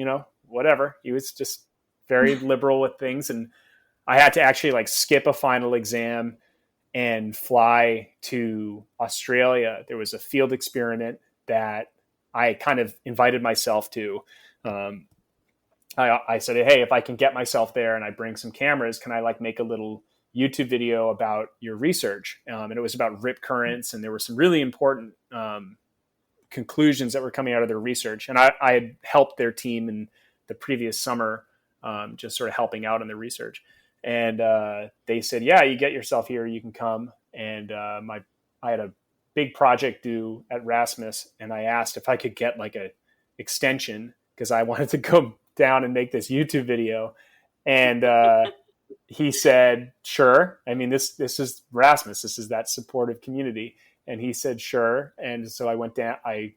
Whatever. He was just very liberal with things. And I had to actually like skip a final exam and fly to Australia. There was a field experiment that I kind of invited myself to. I said, hey, if I can get myself there and I bring some cameras, can I like make a little YouTube video about your research? And it was about rip currents, and there were some really important conclusions that were coming out of their research. And I had helped their team in the previous summer, just sort of helping out on their research. And they said, yeah, you get yourself here, you can come. And I had a big project due at Rasmus, and I asked if I could get like a extension because I wanted to go down and make this YouTube video. And he said, sure. I mean, this is Rasmus. This is that supportive community. And he said, sure. And so I went down. I've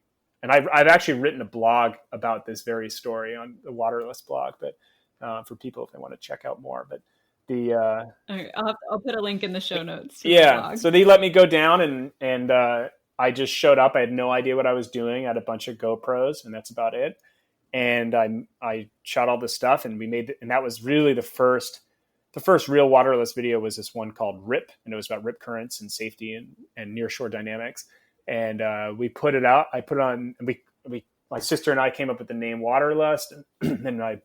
actually written a blog about this very story on the Waterlust blog, but for people if they want to check out more. But I'll put a link in the show notes. Yeah. So they let me go down, and I just showed up. I had no idea what I was doing. I had a bunch of GoPros, and that's about it. And I shot all this stuff, and and that was really the first real Waterlust video was this one called Rip, and it was about rip currents and safety and nearshore dynamics. And we put it out. I put it on. And my sister and I came up with the name Waterlust, and I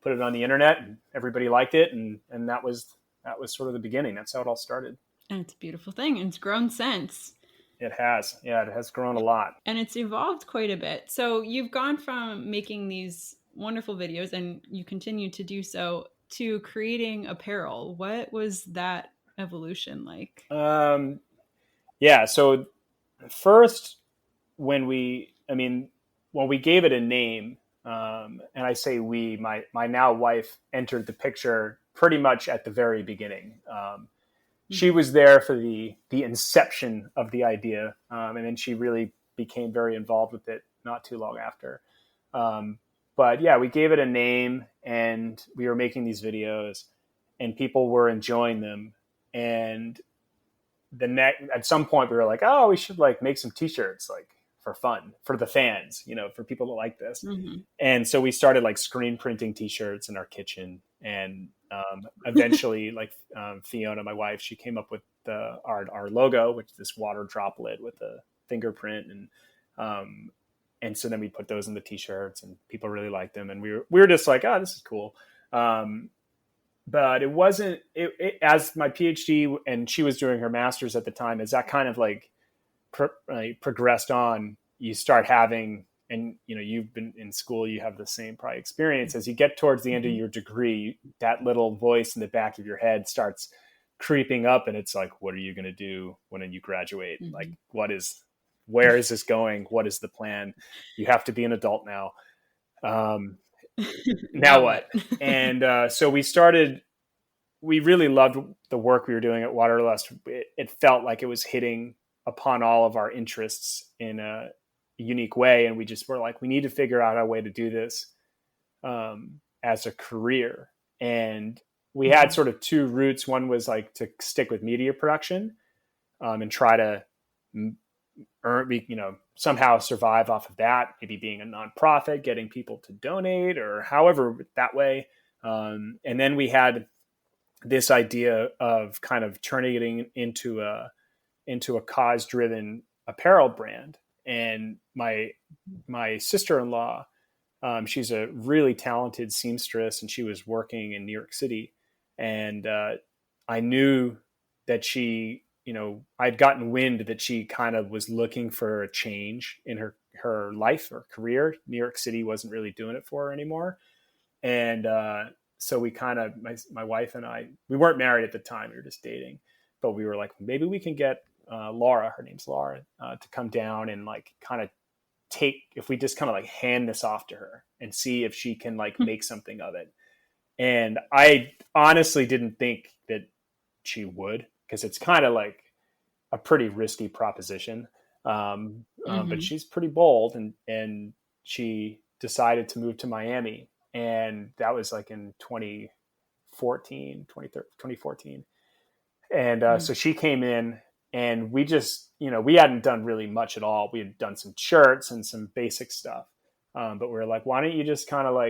put it on the internet, and everybody liked it, and that was sort of the beginning. That's how it all started. And it's a beautiful thing, and it's grown since. It has. Yeah, it has grown a lot. And it's evolved quite a bit. So you've gone from making these wonderful videos, and you continue to do so, to creating apparel. What was that evolution like? Yeah. So first, when we gave it a name, and I say we, my now wife entered the picture pretty much at the very beginning. She was there for the inception of the idea. And then she really became very involved with it not too long after. But yeah, we gave it a name, and we were making these videos, and people were enjoying them. And at some point we were like, oh, we should like make some t-shirts like for fun, for the fans, for people that like this. Mm-hmm. And so we started like screen printing t-shirts in our kitchen. And eventually like Fiona, my wife, she came up with our logo, which is this water droplet with a fingerprint. And so then we put those in the t-shirts, and people really liked them. And we were just like, oh, this is cool. But it wasn't as my PhD, and she was doing her master's at the time, as that kind of like progressed on, you start having, and you've been in school, you have the same probably experience. As you get towards the end of your degree, that little voice in the back of your head starts creeping up, and it's like, what are you going to do when you graduate? Mm-hmm. Like, where is this going? What is the plan? You have to be an adult now. Now what? And so we really loved the work we were doing at Waterlust. It felt like it was hitting upon all of our interests in a unique way. And we just were like, we need to figure out a way to do this as a career. And we had sort of two routes. One was like to stick with media production and try to somehow survive off of that, maybe being a nonprofit, getting people to donate, or however that way. And then we had this idea of kind of turning it into a cause-driven apparel brand. And my sister-in-law, she's a really talented seamstress, and she was working in New York City. And I knew that I'd gotten wind that she kind of was looking for a change in her life or career. New York City wasn't really doing it for her anymore. And so we kind of, my wife and I, we weren't married at the time, we were just dating, but we were like, maybe we can get Laura, her name's Laura, to come down and like kind of if we just kind of like hand this off to her and see if she can like make something of it. And I honestly didn't think that she would, because it's kind of like a pretty risky proposition. But she's pretty bold, and she decided to move to Miami. And that was like in 2014. And so she came in, and we just, we hadn't done really much at all. We had done some shirts and some basic stuff. But we were like, why don't you just kind of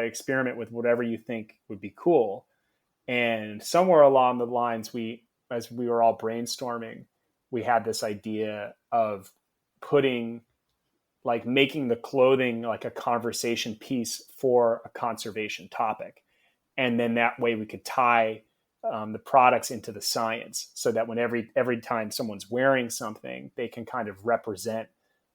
experiment with whatever you think would be cool. And somewhere along the lines, as we were all brainstorming, we had this idea of making the clothing like a conversation piece for a conservation topic. And then that way we could tie the products into the science, so that when every time someone's wearing something, they can kind of represent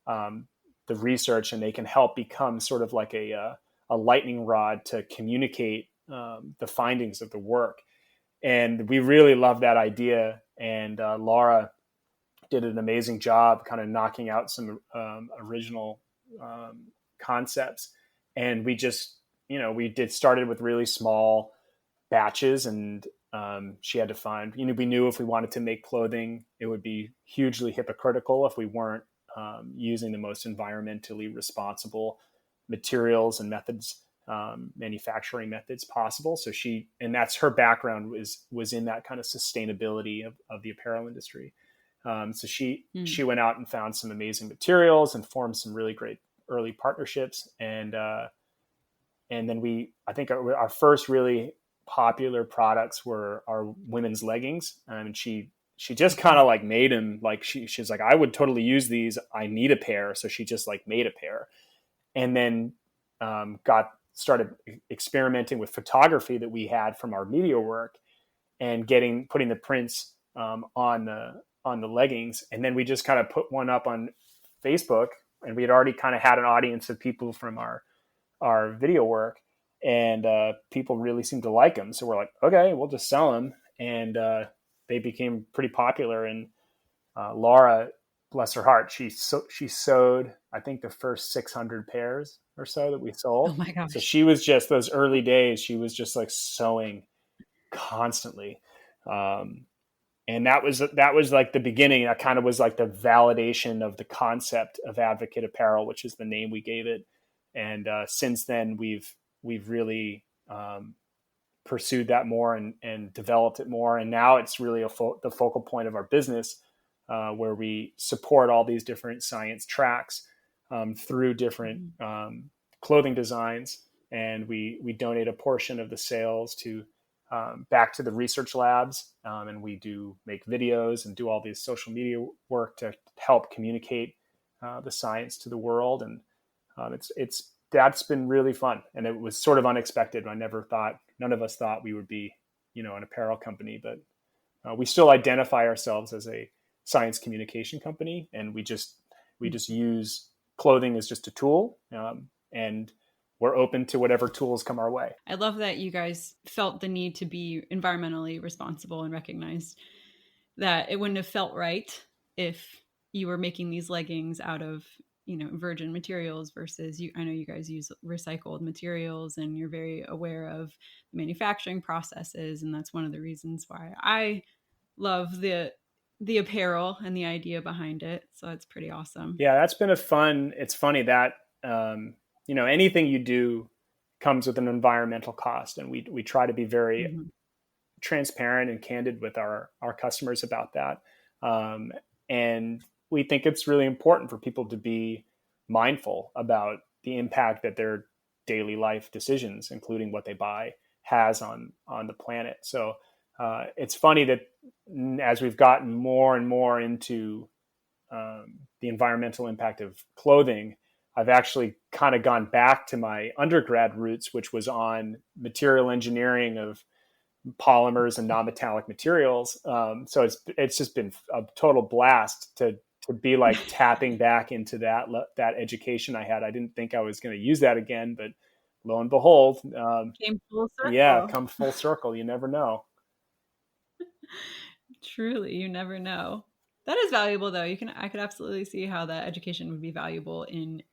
the research, and they can help become sort of like a lightning rod to communicate the findings of the work. And we really loved that idea. And Laura did an amazing job kind of knocking out some original concepts. And we just, started with really small batches, and she had to find, we knew if we wanted to make clothing, it would be hugely hypocritical if we weren't using the most environmentally responsible materials and methods, manufacturing methods possible. So and that's her background, was in that kind of sustainability of the apparel industry. So she went out and found some amazing materials and formed some really great early partnerships. And then I think our first really popular products were our women's leggings. And she just kind of like made them, like she's like, I would totally use these. I need a pair. So she just like made a pair, and then started experimenting with photography that we had from our media work, and putting the prints on the leggings. And then we just kind of put one up on Facebook, and we had already kind of had an audience of people from our video work, and people really seemed to like them. So we're like, okay, we'll just sell them. And they became pretty popular. And Laura, bless her heart, she sewed, I think, the first 600 pairs or so that we sold. Oh my gosh. So she was just, those early days, she was just like sewing constantly. And that was like the beginning. That kind of was like the validation of the concept of advocate apparel, which is the name we gave it. And since then, we've really pursued that more and developed it more. And now it's really the focal point of our business, where we support all these different science tracks through different clothing designs. And we donate a portion of the sales to back to the research labs. And we do make videos and do all these social media work to help communicate the science to the world. And that's been really fun. And it was sort of unexpected. None of us thought we would be, an apparel company, but we still identify ourselves as a science communication company. And we just use clothing as just a tool. And we're open to whatever tools come our way. I love that you guys felt the need to be environmentally responsible and recognized that it wouldn't have felt right if you were making these leggings out of, virgin materials versus I know you guys use recycled materials and you're very aware of manufacturing processes. And that's one of the reasons why I love the apparel and the idea behind it. So it's pretty awesome. Yeah, that's been it's funny that, anything you do comes with an environmental cost. And we try to be very transparent and candid with our customers about that. And we think it's really important for people to be mindful about the impact that their daily life decisions, including what they buy, has on the planet. So it's funny that as we've gotten more and more into the environmental impact of clothing, I've actually kind of gone back to my undergrad roots, which was on material engineering of polymers and non-metallic materials. So it's just been a total blast to be like tapping back into that education I had. I didn't think I was going to use that again, but lo and behold, came full circle. Yeah, come full circle. You never know. Truly, you never know. That is valuable, though. I could absolutely see how that education would be valuable in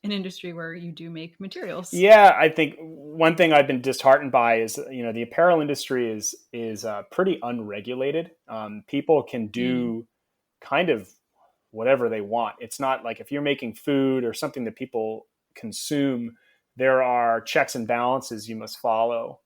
an industry where you do make materials. Yeah, I think one thing I've been disheartened by is, the apparel industry is pretty unregulated. People can do kind of whatever they want. It's not like if you're making food or something that people consume, there are checks and balances you must follow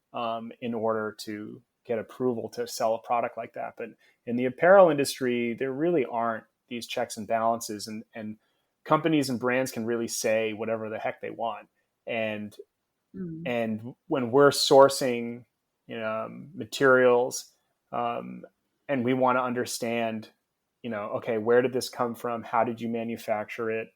in order to get approval to sell a product like that. But in the apparel industry, there really aren't these checks and balances, and companies and brands can really say whatever the heck they want. And when we're sourcing materials, and we want to understand, okay, where did this come from? How did you manufacture it?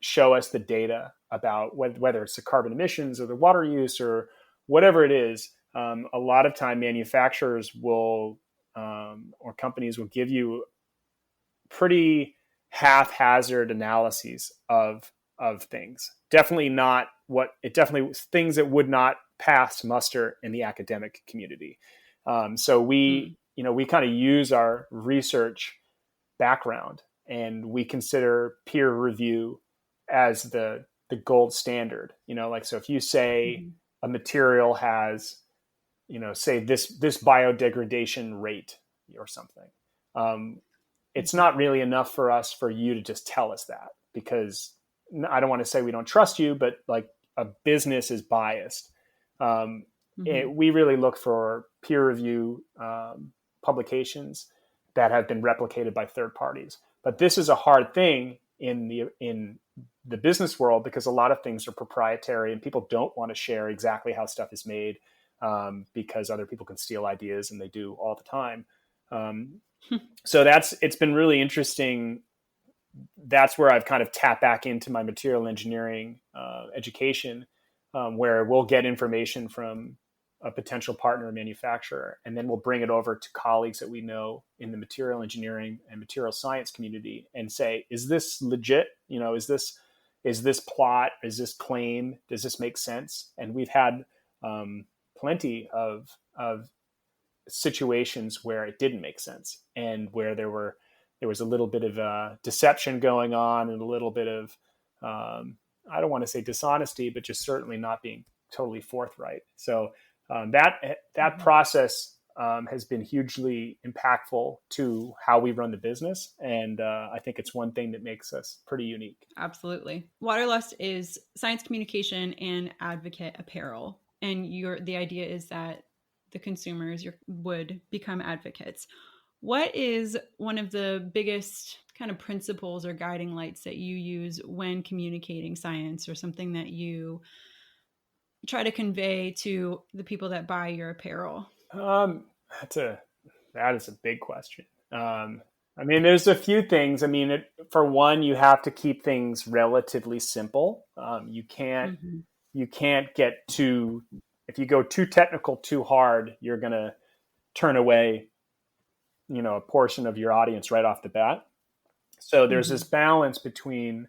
Show us the data about whether it's the carbon emissions or the water use or whatever it is. A lot of time manufacturers will, or companies will give you pretty haphazard analyses of things. Definitely things that would not pass muster in the academic community. So we kind of use our research background, and we consider peer review as the gold standard. So if you say a material has, say this biodegradation rate or something, it's not really enough for you to just tell us that, because I don't want to say we don't trust you, but like a business is biased. We really look for peer review publications that have been replicated by third parties. But this is a hard thing in the business world, because a lot of things are proprietary and people don't want to share exactly how stuff is made, because other people can steal ideas, and they do all the time. So it's been really interesting. That's where I've kind of tapped back into my material engineering education, where we'll get information from a potential partner or manufacturer, and then we'll bring it over to colleagues that we know in the material engineering and material science community and say, is this legit? Is this plot? Is this claim? Does this make sense? And we've had plenty of situations where it didn't make sense, and where there was a little bit of deception going on, and a little bit of I don't want to say dishonesty, but just certainly not being totally forthright. So that process has been hugely impactful to how we run the business. And I think it's one thing that makes us pretty unique. Absolutely. Waterlust is science communication and advocate apparel. And the idea is that the consumers would become advocates. What is one of the biggest kind of principles or guiding lights that you use when communicating science, or something that you try to convey to the people that buy your apparel? That is a big question. I mean, there's a few things. I mean, for one, you have to keep things relatively simple. You can't get too, if you go too technical, too hard, you're going to turn away, a portion of your audience right off the bat. So there's this balance between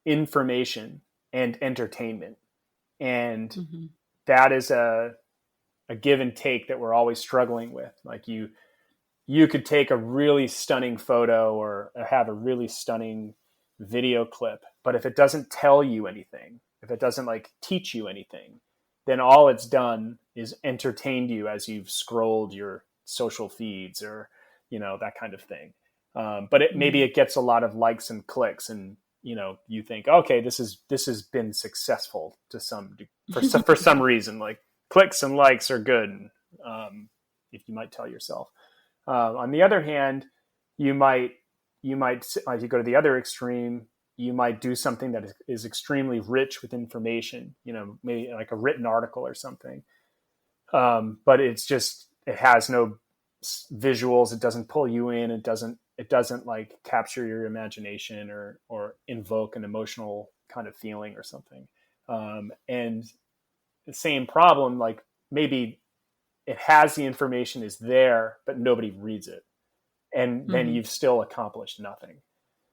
information and entertainment. And that is a give and take that we're always struggling with. Like you could take a really stunning photo or have a really stunning video clip, but if it doesn't tell you anything, if it doesn't like teach you anything, then all it's done is entertained you as you've scrolled your social feeds or, that kind of thing. But maybe it gets a lot of likes and clicks, and you think, okay, this has been successful to for some reason. Like clicks and likes are good, if you might tell yourself. On the other hand, you might, if you go to the other extreme, you might do something that is extremely rich with information, maybe like a written article or something. But it has no visuals. It doesn't pull you in. It doesn't like capture your imagination or invoke an emotional kind of feeling or something. And the same problem, like maybe it has the information is there, but nobody reads it. And then you've still accomplished nothing.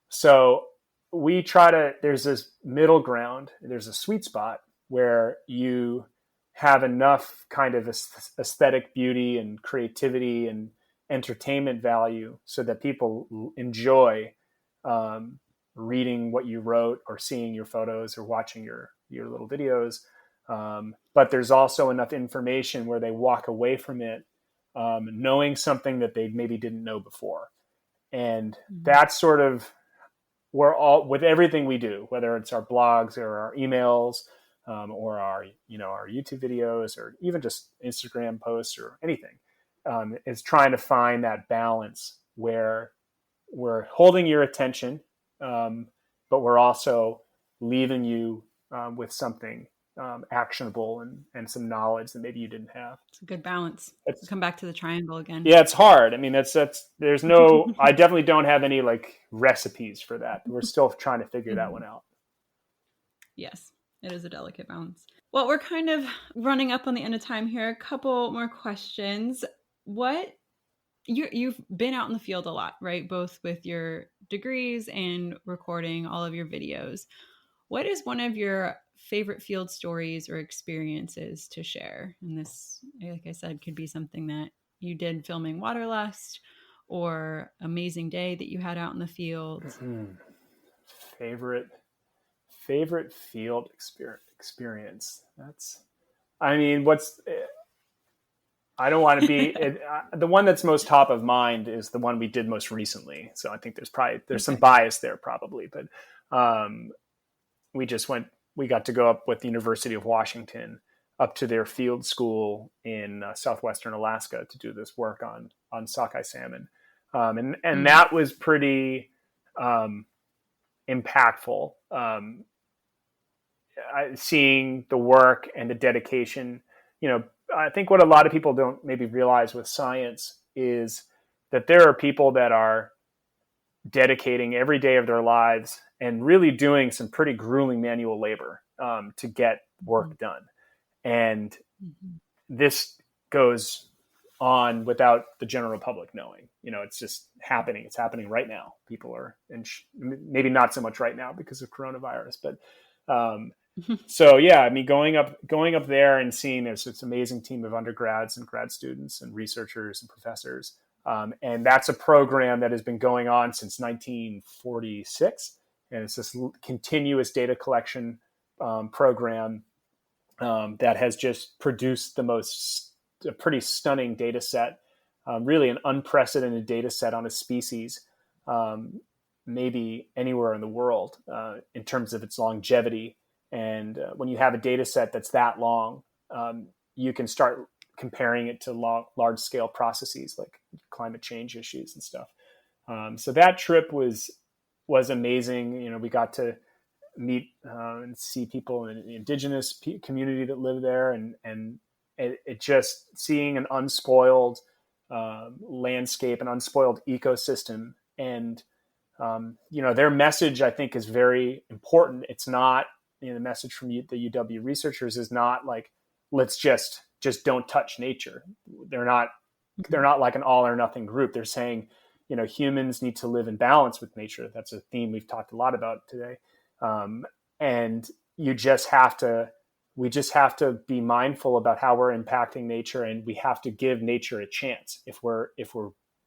So there's this middle ground. There's a sweet spot where you have enough kind of aesthetic beauty and creativity and entertainment value so that people enjoy reading what you wrote or seeing your photos or watching your little videos. But there's also enough information where they walk away from it knowing something that they maybe didn't know before. And that's sort of with everything we do, whether it's our blogs or our emails or our YouTube videos or even just Instagram posts or anything, is trying to find that balance where we're holding your attention, but we're also leaving you with something actionable and some knowledge that maybe you didn't have. It's a good balance. Come back to the triangle again. Yeah, it's hard. I mean, there's no, I definitely don't have any like recipes for that. We're still trying to figure that one out. Yes, it is a delicate balance. Well, we're kind of running up on the end of time here. A couple more questions. You've been out in the field a lot, right? Both with your degrees and recording all of your videos. What is one of your favorite field stories or experiences to share? And this, like I said, could be something that you did filming Waterlust or amazing day that you had out in the field. Favorite field experience. I don't want to be the one that's most top of mind is the one we did most recently. So I think there's some bias there probably, but we got to go up with the University of Washington up to their field school in southwestern Alaska to do this work on sockeye salmon. And that was pretty impactful. Seeing the work and the dedication, I think what a lot of people don't maybe realize with science is that there are people that are dedicating every day of their lives and really doing some pretty grueling manual labor to get work done. And this goes on without the general public knowing. It's just happening. It's happening right now. People are, maybe not so much right now because of coronavirus, but so yeah, I mean, going up there and seeing there's this amazing team of undergrads and grad students and researchers and professors. And that's a program that has been going on since 1946. And it's this continuous data collection program that has just produced a pretty stunning data set really an unprecedented data set on a species, maybe anywhere in the world in terms of its longevity. And when you have a data set that's that long, you can start comparing it to large scale processes like climate change issues and stuff. So that trip was amazing. We got to meet and see people in the indigenous community that live there, and it just seeing an unspoiled landscape, an unspoiled ecosystem, and their message, I think, is very important. It's not, the message from the UW researchers is not like, let's just don't touch nature. They're not like an all or nothing group. They're saying, humans need to live in balance with nature. That's a theme we've talked a lot about today. And we just have to be mindful about how we're impacting nature, and we have to give nature a chance. If we're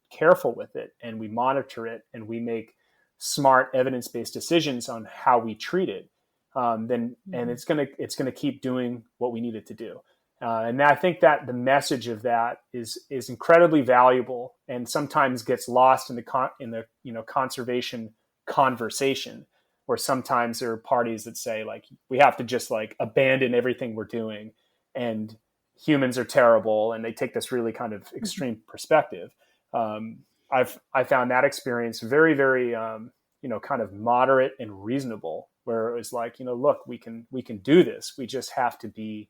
careful with it and we monitor it and we make smart evidence-based decisions on how we treat it, then it's gonna keep doing what we need it to do. And I think that the message of that is incredibly valuable, and sometimes gets lost in the conservation conversation, where sometimes there are parties that say, like, we have to just like abandon everything we're doing, and humans are terrible, and they take this really kind of extreme perspective. I found that experience very, very kind of moderate and reasonable, where it was like, look, we can do this. We just have to be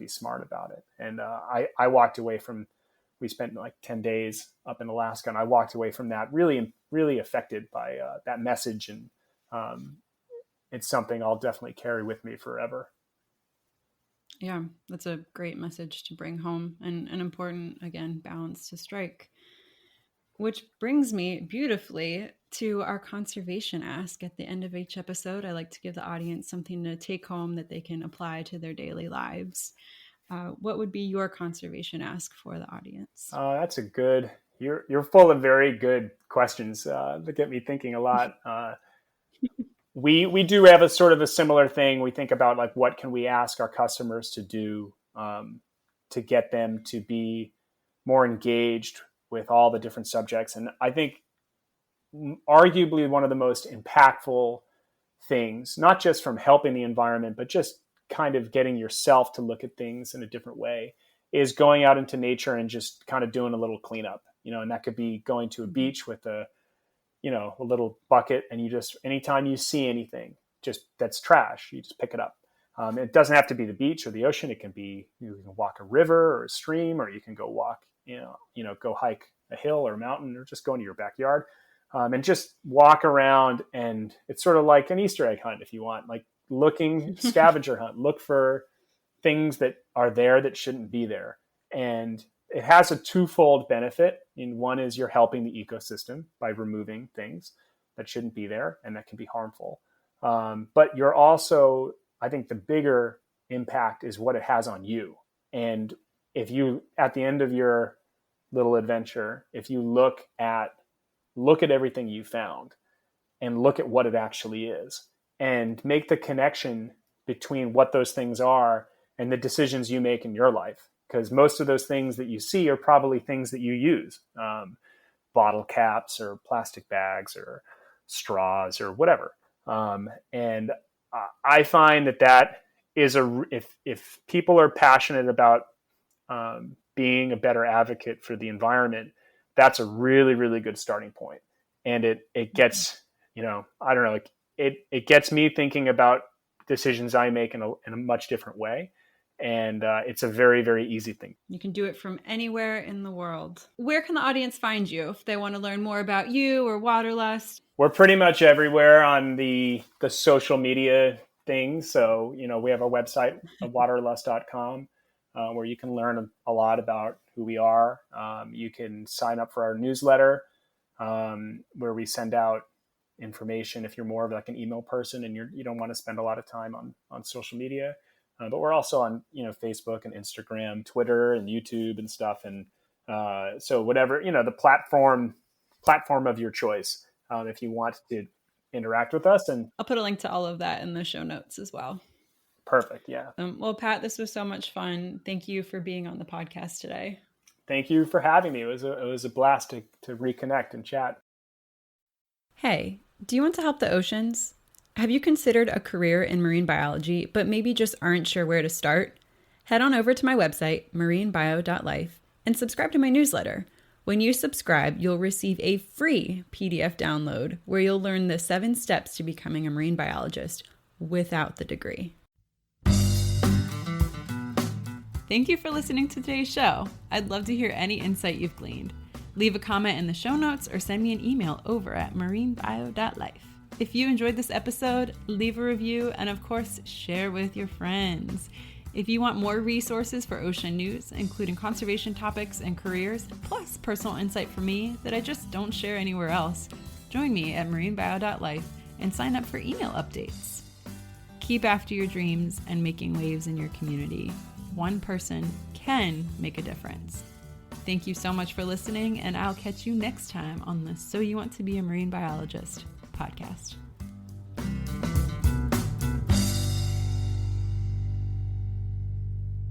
smart about it. And I walked away from, we spent like 10 days up in Alaska, and I walked away from that really, really affected by that message. And it's something I'll definitely carry with me forever. Yeah, that's a great message to bring home, and an important, again, balance to strike. Which brings me beautifully to our conservation ask. At the end of each episode, I like to give the audience something to take home that they can apply to their daily lives. What would be your conservation ask for the audience? That's a good, you're full of very good questions that get me thinking a lot. We do have a sort of a similar thing. We think about, like, what can we ask our customers to do to get them to be more engaged with all the different subjects. And I think arguably one of the most impactful things, not just from helping the environment, but just kind of getting yourself to look at things in a different way, is going out into nature and just kind of doing a little cleanup. And that could be going to a beach with a little bucket, and you just, anytime you see anything just that's trash, you just pick it up. It doesn't have to be the beach or the ocean. It can be, you can walk a river or a stream, or you can go walk, go hike a hill or a mountain, or just go into your backyard and just walk around. And it's sort of like an Easter egg hunt, if you want, like looking scavenger hunt, look for things that are there that shouldn't be there. And it has a twofold benefit. And one is you're helping the ecosystem by removing things that shouldn't be there and that can be harmful. But you're also, I think the bigger impact is what it has on you. And if you, at the end of your little adventure, if you look at everything you found and look at what it actually is, and make the connection between what those things are and the decisions you make in your life. Because most of those things that you see are probably things that you use, bottle caps or plastic bags or straws or whatever. And I find that is if people are passionate about being a better advocate for the environment, that's a really, really good starting point. And it gets, I don't know, like it gets me thinking about decisions I make in a much different way. And it's a very, very easy thing. You can do it from anywhere in the world. Where can the audience find you if they want to learn more about you or Waterlust? We're pretty much everywhere on the social media things. So, we have our website, waterlust.com, where you can learn a lot about who we are. You can sign up for our newsletter, where we send out information if you're more of like an email person and you don't want to spend a lot of time on social media. But we're also on, Facebook and Instagram, Twitter and YouTube and stuff. And so whatever, the platform of your choice, if you want to interact with us. And I'll put a link to all of that in the show notes as well. Perfect. Yeah. Well, Pat, this was so much fun. Thank you for being on the podcast today. Thank you for having me. It was a blast to reconnect and chat. Hey, do you want to help the oceans? Have you considered a career in marine biology, but maybe just aren't sure where to start? Head on over to my website, marinebio.life, and subscribe to my newsletter. When you subscribe, you'll receive a free PDF download where you'll learn the 7 steps to becoming a marine biologist without the degree. Thank you for listening to today's show. I'd love to hear any insight you've gleaned. Leave a comment in the show notes or send me an email over at marinebio.life. If you enjoyed this episode, leave a review and, of course, share with your friends. If you want more resources for ocean news, including conservation topics and careers, plus personal insight from me that I just don't share anywhere else, join me at marinebio.life and sign up for email updates. Keep after your dreams and making waves in your community. One person can make a difference. Thank you so much for listening, and I'll catch you next time on the So You Want to Be a Marine Biologist podcast.